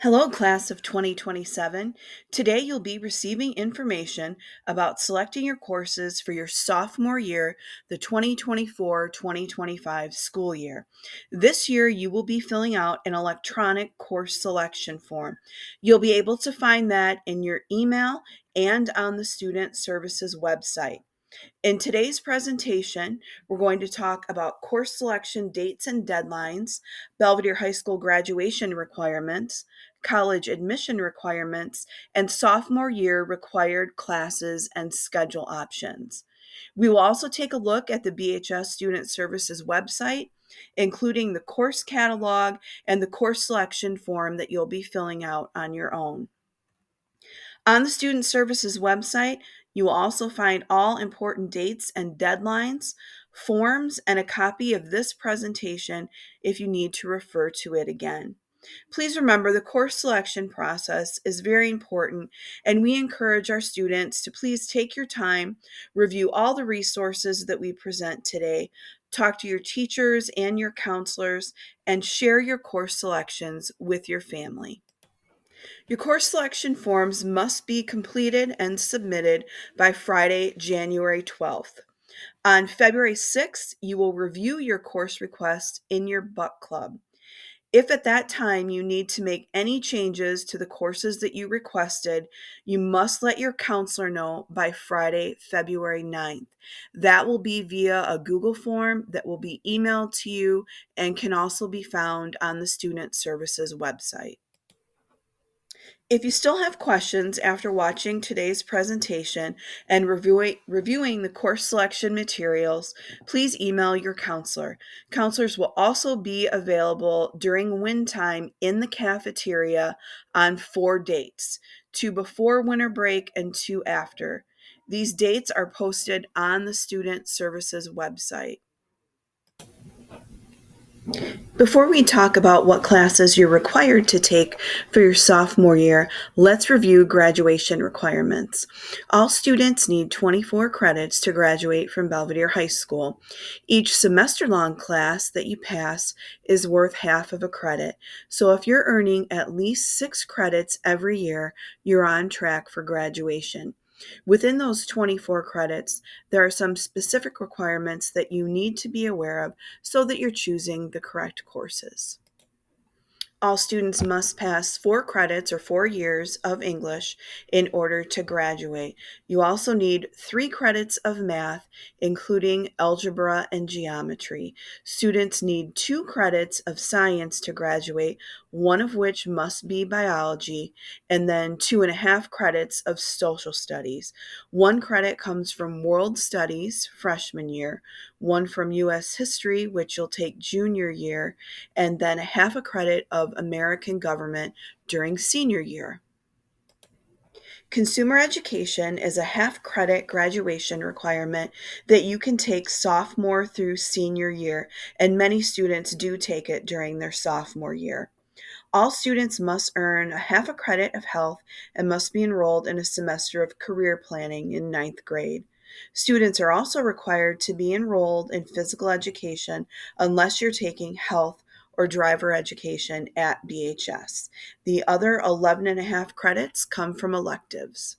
Hello, class of 2027. Today you'll be receiving information about selecting your courses for your sophomore year, the 2024-2025 school year. This year you will be filling out an electronic course selection form. You'll be able to find that in your email and on the Student Services website. In today's presentation, we're going to talk about course selection dates and deadlines, Belvedere High School graduation requirements, college admission requirements, and sophomore year required classes and schedule options. We will also take a look at the BHS Student Services website, including the course catalog and the course selection form that you'll be filling out on your own. On the Student Services website, you will also find all important dates and deadlines, forms, and a copy of this presentation if you need to refer to it again. Please remember the course selection process is very important, and we encourage our students to please take your time, review all the resources that we present today, talk to your teachers and your counselors, and share your course selections with your family. Your course selection forms must be completed and submitted by Friday, January 12th. On February 6th, you will review your course request in your book club. If at that time you need to make any changes to the courses that you requested, you must let your counselor know by Friday, February 9th. That will be via a Google form that will be emailed to you and can also be found on the Student Services website. If you still have questions after watching today's presentation and reviewing the course selection materials, please email your counselor. Counselors will also be available during win time in the cafeteria on 4 dates, 2 before winter break and 2 after. These dates are posted on the Student Services website. Before we talk about what classes you're required to take for your sophomore year, let's review graduation requirements. All students need 24 credits to graduate from Belvedere High School. Each semester-long class that you pass is worth half of a credit. So if you're earning at least 6 credits every year, you're on track for graduation. Within those 24 credits, there are some specific requirements that you need to be aware of so that you're choosing the correct courses. All students must pass 4 credits or 4 years of English in order to graduate. You also need 3 credits of math, including algebra and geometry. Students need 2 credits of science to graduate, one of which must be biology, and then 2.5 credits of social studies. 1 credit comes from world studies freshman year, 1 from U.S. history, which you'll take junior year, and then half a credit of American government during senior year. Consumer education is a half credit graduation requirement that you can take sophomore through senior year, and many students do take it during their sophomore year. All students must earn a half a credit of health and must be enrolled in a semester of career planning in ninth grade. Students are also required to be enrolled in physical education unless you're taking health or driver education at BHS. The other 11.5 credits come from electives.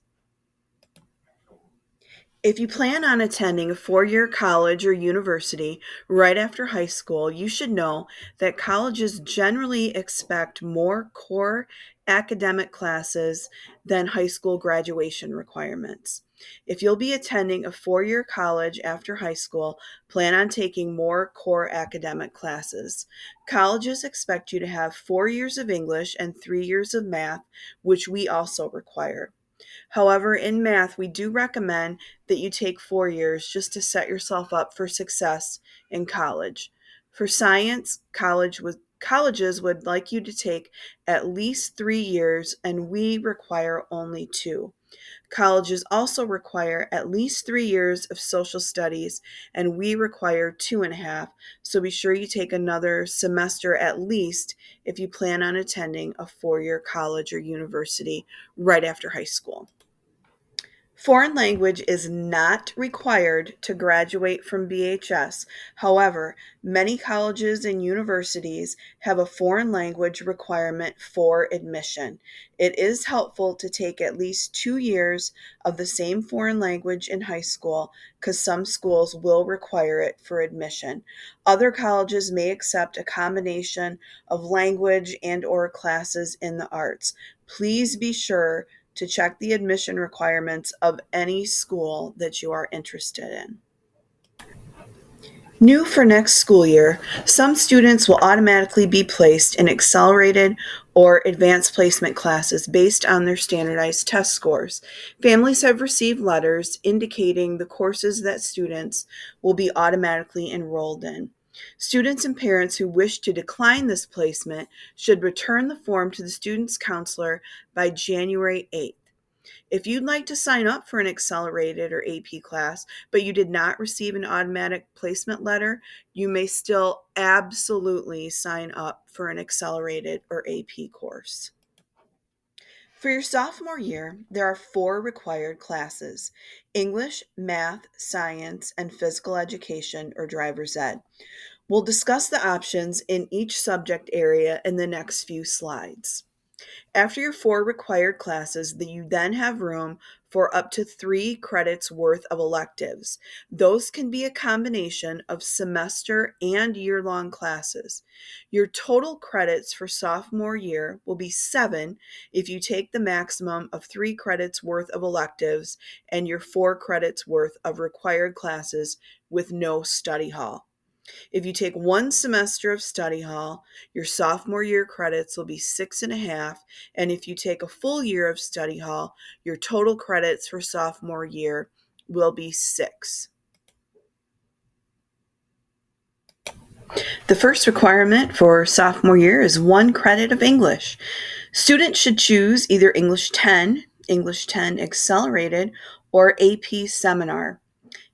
If you plan on attending a 4-year college or university right after high school, you should know that colleges generally expect more core academic classes than high school graduation requirements. If you'll be attending a 4-year college after high school, plan on taking more core academic classes. Colleges expect you to have 4 years of English and 3 years of math, which we also require. However, in math, we do recommend that you take 4 years just to set yourself up for success in college. For science, colleges would like you to take at least 3 years, and we require only 2. Colleges also require at least 3 years of social studies, and we require 2.5. So be sure you take another semester at least if you plan on attending a 4-year college or university right after high school. Foreign language is not required to graduate from BHS. However, many colleges and universities have a foreign language requirement for admission. It is helpful to take at least 2 years of the same foreign language in high school because some schools will require it for admission. Other colleges may accept a combination of language and or classes in the arts. Please be sure to check the admission requirements of any school that you are interested in. New for next school year, some students will automatically be placed in accelerated or advanced placement classes based on their standardized test scores. Families have received letters indicating the courses that students will be automatically enrolled in. Students and parents who wish to decline this placement should return the form to the student's counselor by January 8th. If you'd like to sign up for an accelerated or AP class, but you did not receive an automatic placement letter, you may still absolutely sign up for an accelerated or AP course. For your sophomore year, there are 4 required classes: English, math, science, and physical education or driver's ed. We'll discuss the options in each subject area in the next few slides. After your 4 required classes, that you then have room for up to 3 credits worth of electives. Those can be a combination of semester and year-long classes. Your total credits for sophomore year will be 7 if you take the maximum of 3 credits worth of electives and your 4 credits worth of required classes with no study hall. If you take 1 semester of study hall, your sophomore year credits will be 6.5, and if you take a full year of study hall, your total credits for sophomore year will be 6. The first requirement for sophomore year is 1 credit of English. Students should choose either English 10, English 10 Accelerated, or AP Seminar.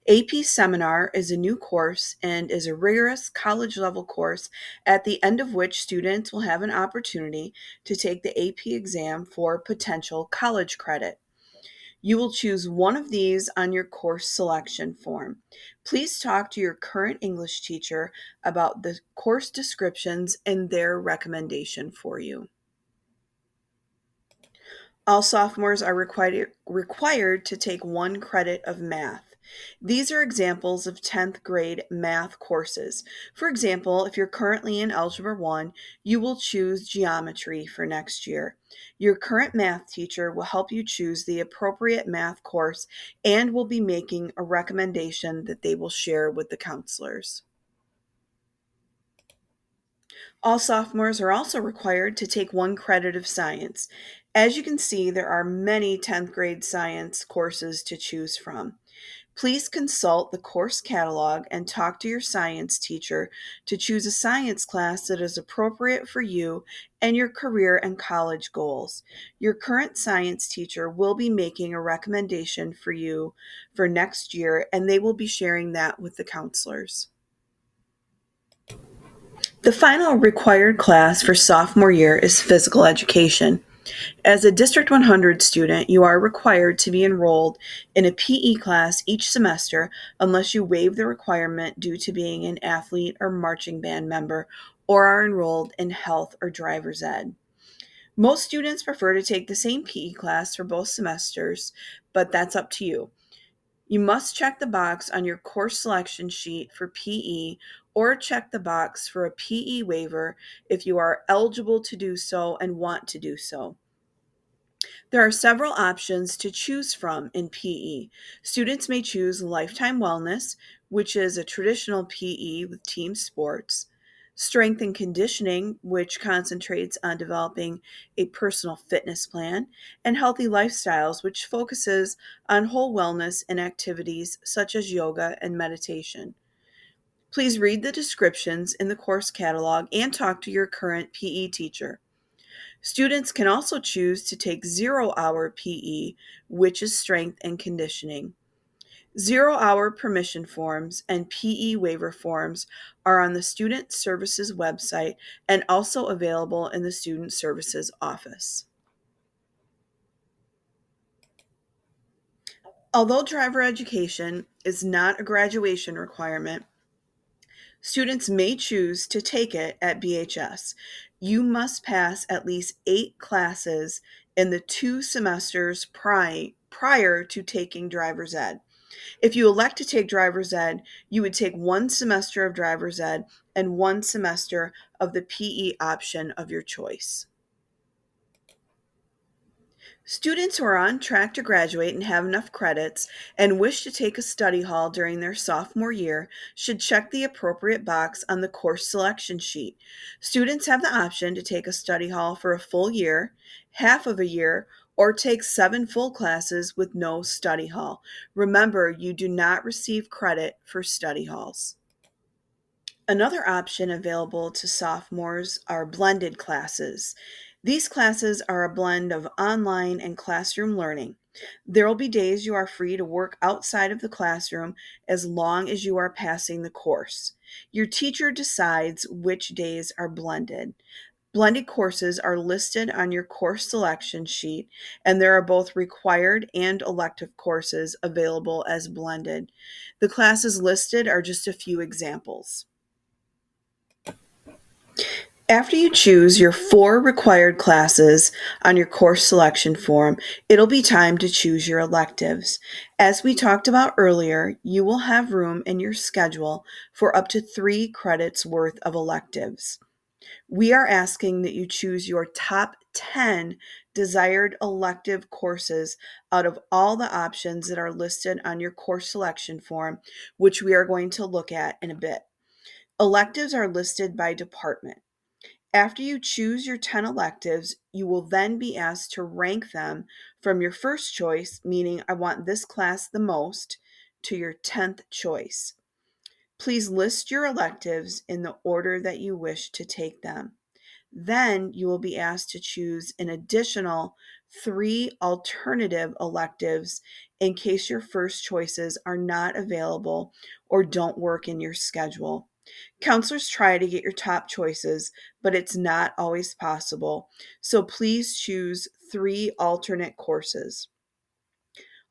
AP Seminar is a new course and is a rigorous college level course at the end of which students will have an opportunity to take the AP exam for potential college credit. You will choose one of these on your course selection form. Please talk to your current English teacher about the course descriptions and their recommendation for you. All sophomores are required to take 1 credit of math. These are examples of 10th grade math courses. For example, if you're currently in Algebra 1, you will choose geometry for next year. Your current math teacher will help you choose the appropriate math course and will be making a recommendation that they will share with the counselors. All sophomores are also required to take 1 credit of science. As you can see, there are many 10th grade science courses to choose from. Please consult the course catalog and talk to your science teacher to choose a science class that is appropriate for you and your career and college goals. Your current science teacher will be making a recommendation for you for next year, and they will be sharing that with the counselors. The final required class for sophomore year is physical education. As a District 100 student, you are required to be enrolled in a PE class each semester unless you waive the requirement due to being an athlete or marching band member or are enrolled in health or driver's ed. Most students prefer to take the same PE class for both semesters, but that's up to you. You must check the box on your course selection sheet for PE or check the box for a PE waiver if you are eligible to do so and want to do so. There are several options to choose from in PE. Students may choose Lifetime Wellness, which is a traditional PE with team sports, Strength and Conditioning, which concentrates on developing a personal fitness plan, and Healthy Lifestyles, which focuses on whole wellness and activities such as yoga and meditation. Please read the descriptions in the course catalog and talk to your current PE teacher. Students can also choose to take 0-hour PE, which is strength and conditioning. 0-hour permission forms and PE waiver forms are on the Student Services website and also available in the Student Services office. Although driver education is not a graduation requirement, students may choose to take it at BHS. You must pass at least 8 classes in the 2 semesters prior to taking driver's ed. If you elect to take driver's ed, you would take 1 semester of driver's ed and 1 semester of the PE option of your choice. Students who are on track to graduate and have enough credits and wish to take a study hall during their sophomore year should check the appropriate box on the course selection sheet. Students have the option to take a study hall for a full year, half of a year, or take 7 full classes with no study hall. Remember, you do not receive credit for study halls. Another option available to sophomores are blended classes. These classes are a blend of online and classroom learning. There will be days you are free to work outside of the classroom as long as you are passing the course. Your teacher decides which days are blended. Blended courses are listed on your course selection sheet, and there are both required and elective courses available as blended. The classes listed are just a few examples. After you choose your 4 required classes on your course selection form, it'll be time to choose your electives. As we talked about earlier, you will have room in your schedule for up to 3 credits worth of electives. We are asking that you choose your top 10 desired elective courses out of all the options that are listed on your course selection form, which we are going to look at in a bit. Electives are listed by department. After you choose your 10 electives, you will then be asked to rank them from your first choice, meaning I want this class the most, to your 10th choice. Please list your electives in the order that you wish to take them. Then you will be asked to choose an additional 3 alternative electives in case your first choices are not available or don't work in your schedule. Counselors try to get your top choices, but it's not always possible. So please choose 3 alternate courses.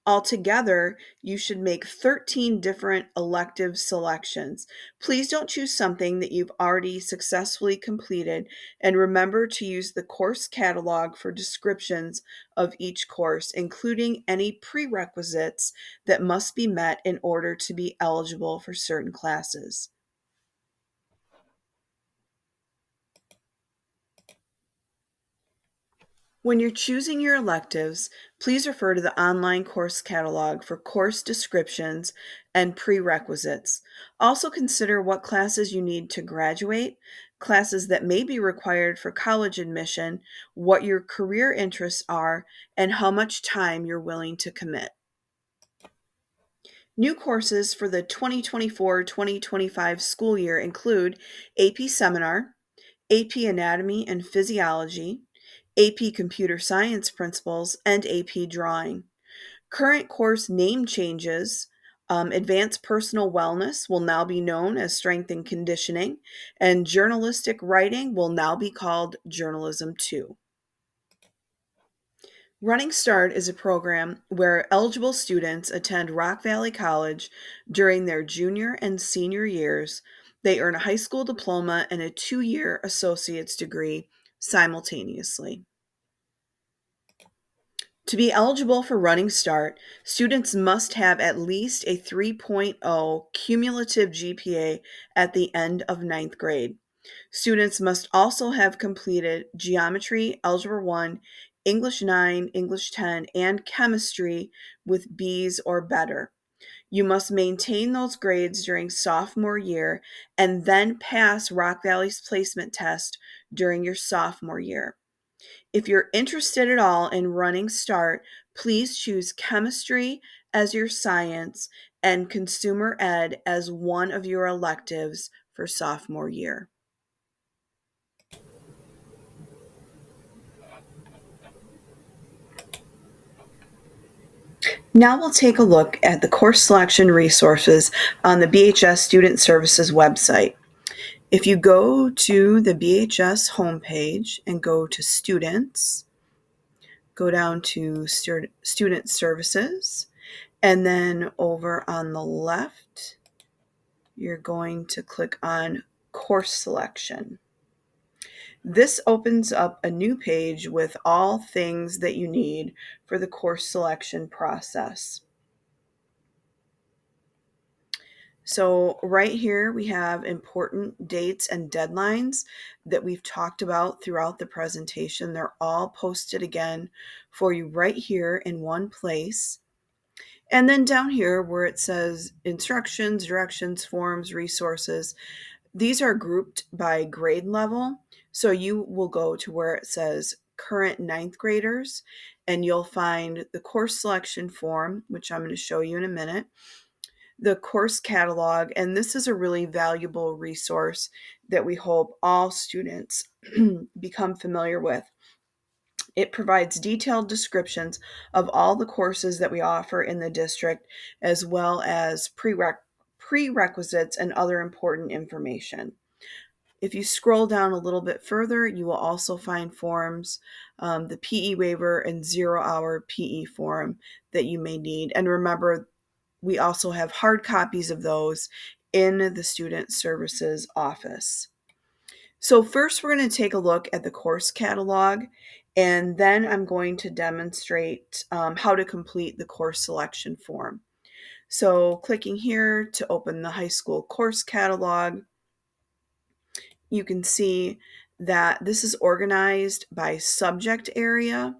Altogether, you should make 13 different elective selections. Please don't choose something that you've already successfully completed, and remember to use the course catalog for descriptions of each course, including any prerequisites that must be met in order to be eligible for certain classes. When you're choosing your electives, please refer to the online course catalog for course descriptions and prerequisites. Also consider what classes you need to graduate, classes that may be required for college admission, what your career interests are, and how much time you're willing to commit. New courses for the 2024-2025 school year include AP Seminar, AP Anatomy and Physiology, AP Computer Science Principles, and AP Drawing. Current course name changes. Advanced Personal Wellness will now be known as Strength and Conditioning, and Journalistic Writing will now be called Journalism 2. Running Start is a program where eligible students attend Rock Valley College during their junior and senior years. They earn a high school diploma and a 2-year associate's degree simultaneously. To be eligible for Running Start, students must have at least a 3.0 cumulative GPA at the end of ninth grade. Students must also have completed Geometry, Algebra 1, English 9, English 10, and Chemistry with B's or better. You must maintain those grades during sophomore year and then pass Rock Valley's placement test during your sophomore year. If you're interested at all in Running Start, please choose chemistry as your science and consumer ed as one of your electives for sophomore year. Now we'll take a look at the course selection resources on the BHS Student Services website. If you go to the BHS homepage and go to Students, go down to Student Services, And then over on the left, you're going to click on course selection. This opens up a new page with all things that you need for the course selection process. So right here we have important dates and deadlines that we've talked about throughout the presentation. They're all posted again for you right here in one place. And then down here where it says instructions, directions, forms, resources, these are grouped by grade level. So you will go to where it says current ninth graders, and you'll find the course selection form, which I'm going to show you in a minute, the course catalog, and this is a really valuable resource that we hope all students become familiar with. It provides detailed descriptions of all the courses that we offer in the district, as well as prerequisites and other important information. If you scroll down a little bit further, you will also find forms, the PE waiver and 0-hour PE form that you may need. And remember, we also have hard copies of those in the Student Services office. So first we're going to take a look at the course catalog, and then I'm going to demonstrate how to complete the course selection form. So clicking here to open the high school course catalog, you can see that this is organized by subject area.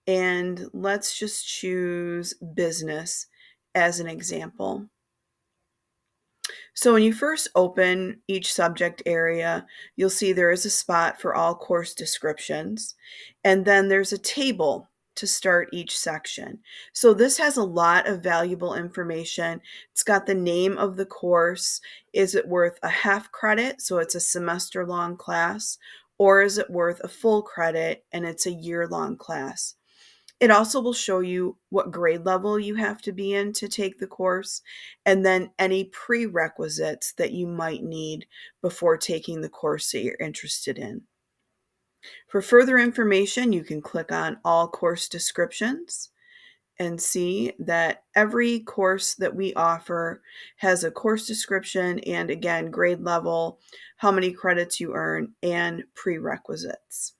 And let's just choose business as an example. So when you first open each subject area, you'll see there is a spot for all course descriptions, and then there's a table to start each section. So this has a lot of valuable information. It's got the name of the course. Is it worth a half credit, so it's a semester-long class, or is it worth a full credit and it's a year-long class? It also will show you what grade level you have to be in to take the course, and then any prerequisites that you might need before taking the course that you're interested in. For further information, you can click on all course descriptions and see that every course that we offer has a course description and, again, grade level, how many credits you earn, and prerequisites.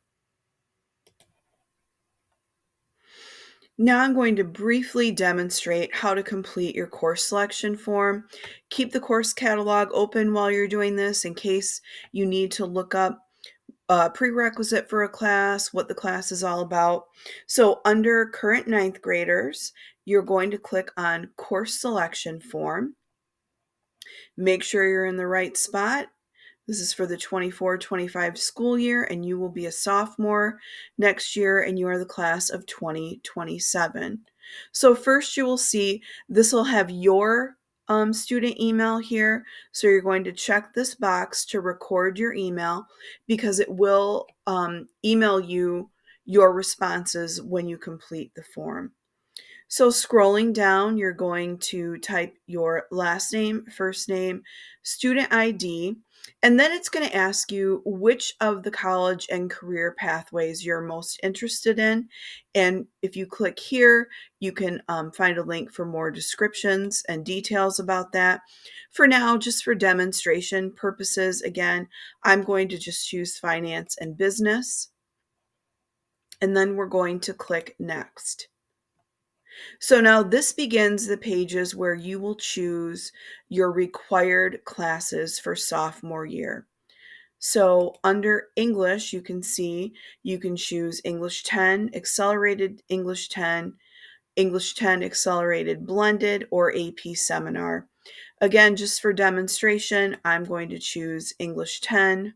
Now I'm going to briefly demonstrate how to complete your course selection form. Keep the course catalog open while you're doing this in case you need to look up a prerequisite for a class, what the class is all about. So under current ninth graders, you're going to click on course selection form. Make sure you're in the right spot. This is for the 24-25 school year, and you will be a sophomore next year, and you are the class of 2027. So first you will see this will have your student email here. So you're going to check this box to record your email, because it will email you your responses when you complete the form. So scrolling down, you're going to type your last name, first name, student ID, and then it's going to ask you which of the college and career pathways you're most interested in. And if you click here, you can find a link for more descriptions and details about that. For now, just for demonstration purposes, again, I'm going to just choose finance and business. And then we're going to click next. So now this begins the pages where you will choose your required classes for sophomore year. So under English, you can see you can choose English 10, Accelerated English 10, English 10 Accelerated Blended, or AP Seminar. Again, just for demonstration, I'm going to choose English 10.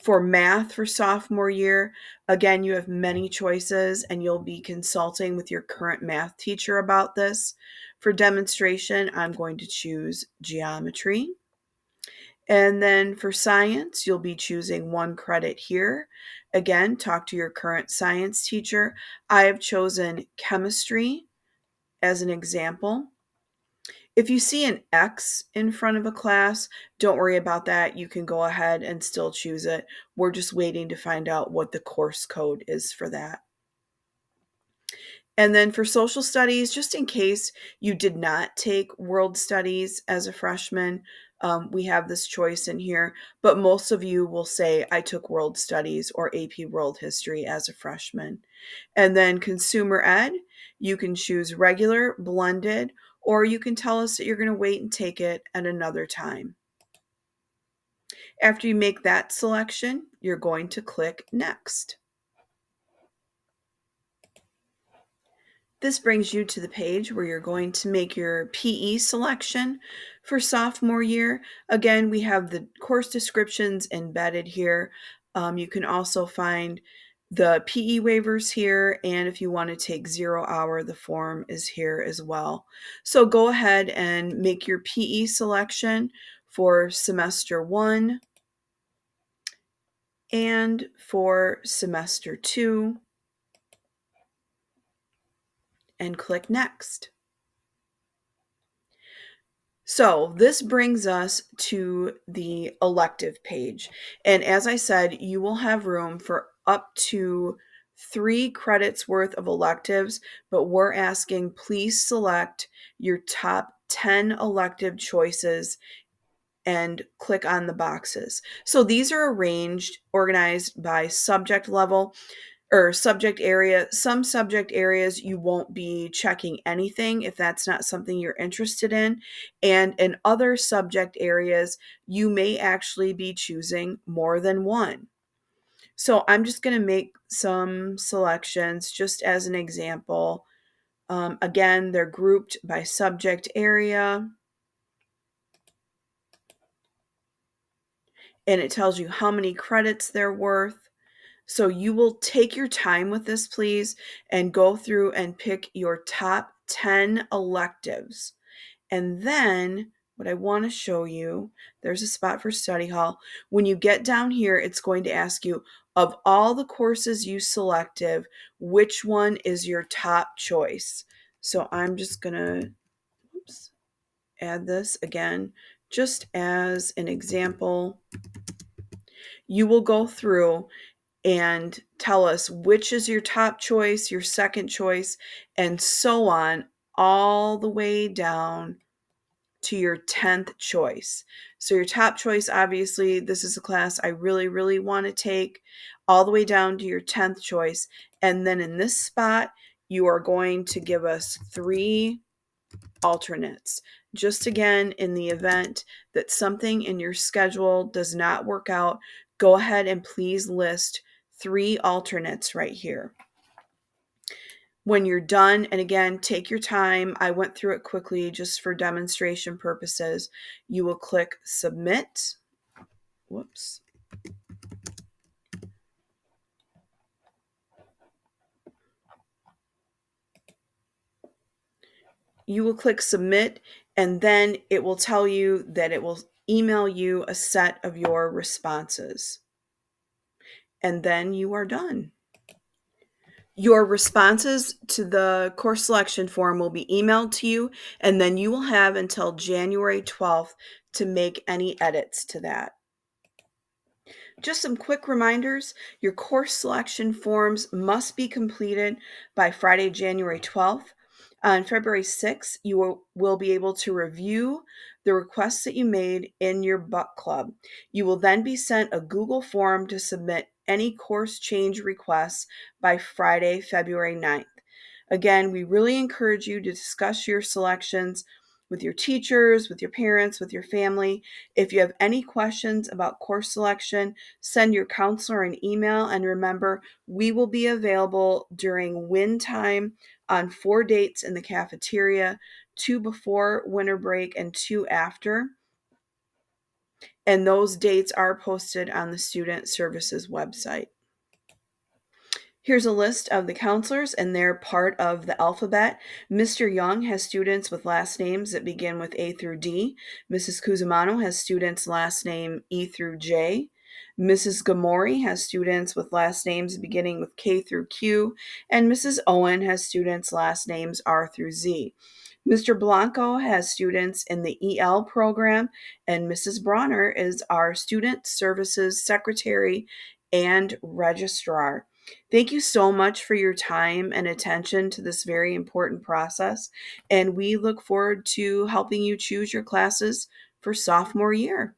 For math for sophomore year, again, you have many choices, and you'll be consulting with your current math teacher about this. For demonstration, I'm going to choose geometry. And then for science, you'll be choosing 1 credit here. Again, talk to your current science teacher. I have chosen chemistry as an example. If you see an X in front of a class, don't worry about that. You can go ahead and still choose it. We're just waiting to find out what the course code is for that. And then for social studies, just in case you did not take world studies as a freshman, we have this choice in here, but most of you will say, I took world studies or AP world history as a freshman. And then consumer ed, you can choose regular, blended, or you can tell us that you're going to wait and take it at another time. After you make that selection, you're going to click next. This brings you to the page where you're going to make your PE selection for sophomore year. Again, we have the course descriptions embedded here. You can also find the PE waivers here, and if you want to take 0 hour, the form is here as well. So go ahead and make your PE selection for semester 1 and for semester 2 and click next. So this brings us to the elective page. And as I said, you will have room for up to 3 credits worth of electives, but we're asking please select your top 10 elective choices and click on the boxes. So these are organized by subject level or subject area. Some subject areas you won't be checking anything if that's not something you're interested in. And in other subject areas, you may actually be choosing more than one. So I'm just going to make some selections just as an example. Again, they're grouped by subject area, and it tells you how many credits they're worth. So you will take your time with this, please, and go through and pick your top 10 electives. And then what I want to show you, there's a spot for study hall. When you get down here, it's going to ask you, of all the courses you selected, which one is your top choice? So I'm just going to add this again, just as an example. You will go through and tell us which is your top choice, your second choice, and so on, all the way down to your 10th choice. So your top choice, obviously, this is a class I really, really want to take, all the way down to your 10th choice. And then in this spot, you are going to give us 3 alternates. Just again, in the event that something in your schedule does not work out, go ahead and please list 3 alternates right here. When you're done, and again, take your time, I went through it quickly just for demonstration purposes, you will click submit. Whoops. You will click submit, and then it will tell you that it will email you a set of your responses. And then you are done. Your responses to the course selection form will be emailed to you, and then you will have until January 12th to make any edits to that. Just some quick reminders. Your course selection forms must be completed by Friday, January 12th. On February 6th, you will be able to review the requests that you made in your book club. You will then be sent a Google form to submit any course change requests by Friday, February 9th. Again, we really encourage you to discuss your selections with your teachers, with your parents, with your family. If you have any questions about course selection, send your counselor an email. And remember, we will be available during win time on 4 dates in the cafeteria, 2 before winter break and 2 after. And those dates are posted on the Student Services website. Here's a list of the counselors, and they're part of the alphabet. Mr. Young has students with last names that begin with A through D. Mrs. Cusimano has students last name E through J. Mrs. Gamori has students with last names beginning with K through Q. And Mrs. Owen has students last names R through Z. Mr. Blanco has students in the EL program, and Mrs. Bronner is our Student Services Secretary and Registrar. Thank you so much for your time and attention to this very important process, and we look forward to helping you choose your classes for sophomore year.